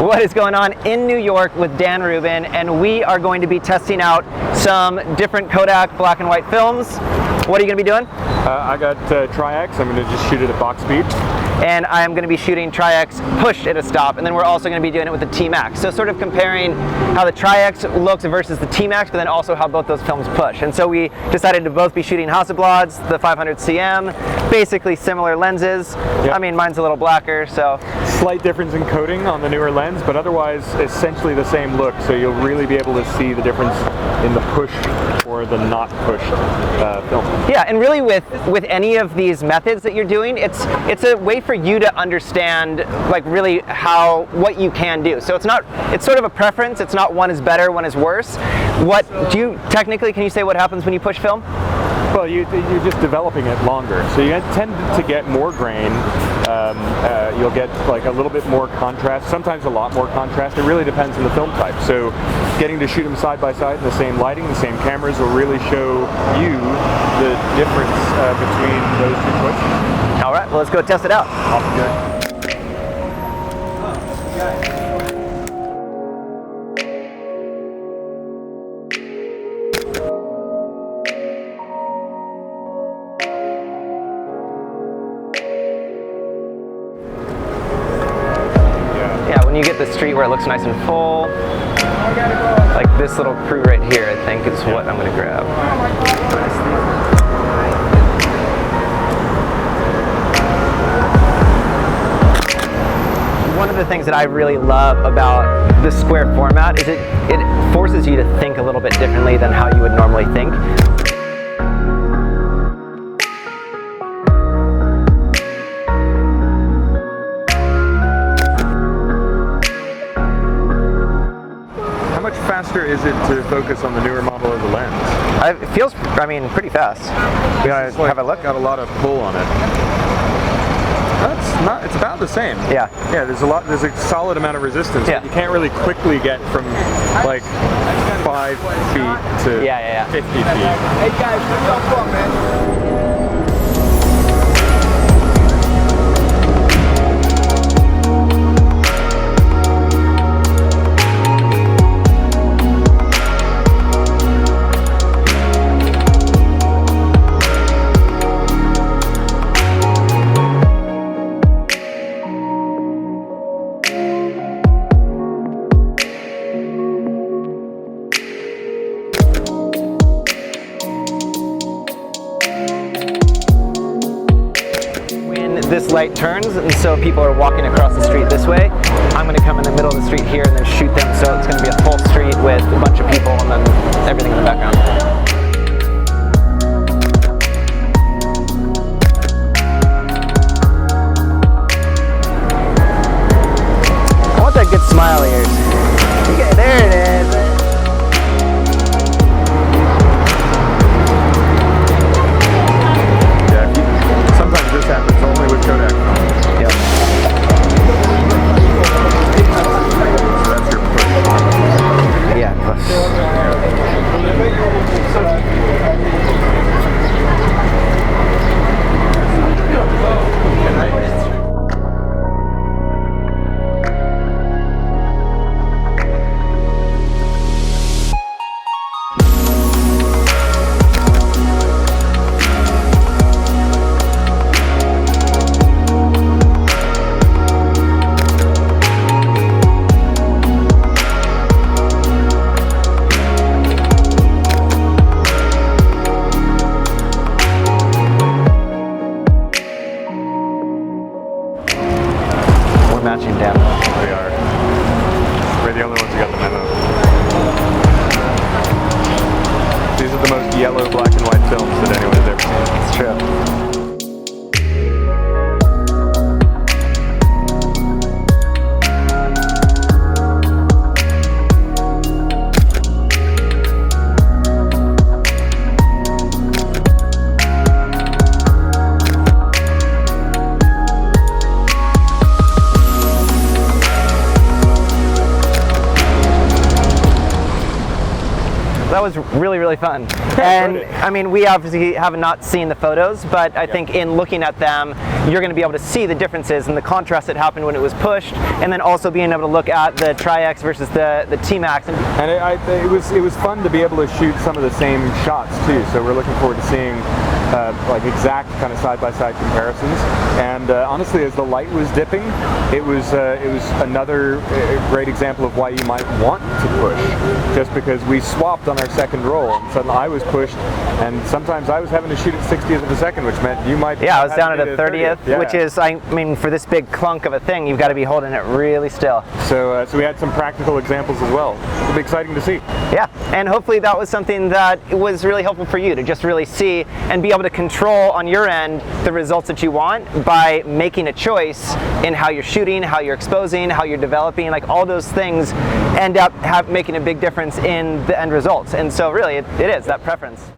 What is going on in New York with Dan Rubin, and we are going to be testing out some different Kodak black and white films. What are you going to be doing? I got Tri-X. I'm going to just shoot it at box speed. And I am going to be shooting Tri-X pushed at a stop, and then we're also going to be doing it with the TMax. So sort of comparing how the Tri-X looks versus the TMax, but then also how both those films push. And so we decided to both be shooting Hasselblads, the 500 CM, basically similar lenses. Yep. I mean, mine's a little blacker, so. Slight difference in coating on the newer lens, but otherwise essentially the same look. So you'll really be able to see the difference in the push or the not pushed film. Yeah, and really with any of these methods that you're doing, it's a way for you to understand like really what you can do. So it's sort of a preference. It's not one is better, one is worse. Can you say what happens when you push film? Well, you're just developing it longer, so you tend to get more grain. You'll get like a little bit more contrast, sometimes a lot more contrast. It really depends on the film type. So getting to shoot them side by side in the same lighting, the same cameras will really show you the difference between those two choices. All right, well, let's go test it out. Off you go. When you get the street where it looks nice and full, like this little crew right here, I think is what I'm going to grab. One of the things that I really love about this square format is it forces you to think a little bit differently than how you would normally think. Faster is it to focus on the newer model of the lens? It feels, pretty fast. Yeah, have a look. Got a lot of pull on it. It's about the same. Yeah. Yeah, there's a solid amount of resistance. Yeah. You can't really quickly get from like 5 feet to 50 feet. Hey guys, what's up, man? This light turns, and so people are walking across the street this way. I'm going to come in the middle of the street here and then shoot them, so it's going to be a full street with a bunch of people and then everything in the background. I want that good smile of yours. Okay, there it is. This happens only with Kodak. Yep. So that's your push. Yeah, push. Matching Dan. We are. We're the only ones who got the memo. These are the most yellow black and white films that anyone has ever seen. It's true. That was really, really fun. And I mean, we obviously have not seen the photos, but I think in looking at them, you're going to be able to see the differences and the contrast that happened when it was pushed, and then also being able to look at the Tri-X versus the TMax. And it was fun to be able to shoot some of the same shots too. So we're looking forward to seeing like exact kind of side-by-side comparisons. And honestly, as the light was dipping, it was another great example of why you might want to push, just because we swapped on our second roll, and suddenly I was pushed, and sometimes I was having to shoot at 60th of a second, which meant you might. Yeah, I was down at a 30th, yeah. which is, I mean, for this big clunk of a thing, you've got to be holding it really still. So, so we had some practical examples as well. It'll be exciting to see. Yeah, and hopefully that was something that was really helpful for you to just really see and be able to control on your end the results that you want by making a choice in how you're shooting, how you're exposing, how you're developing. Like all those things end up making a big difference in the end results. And so really it is that preference.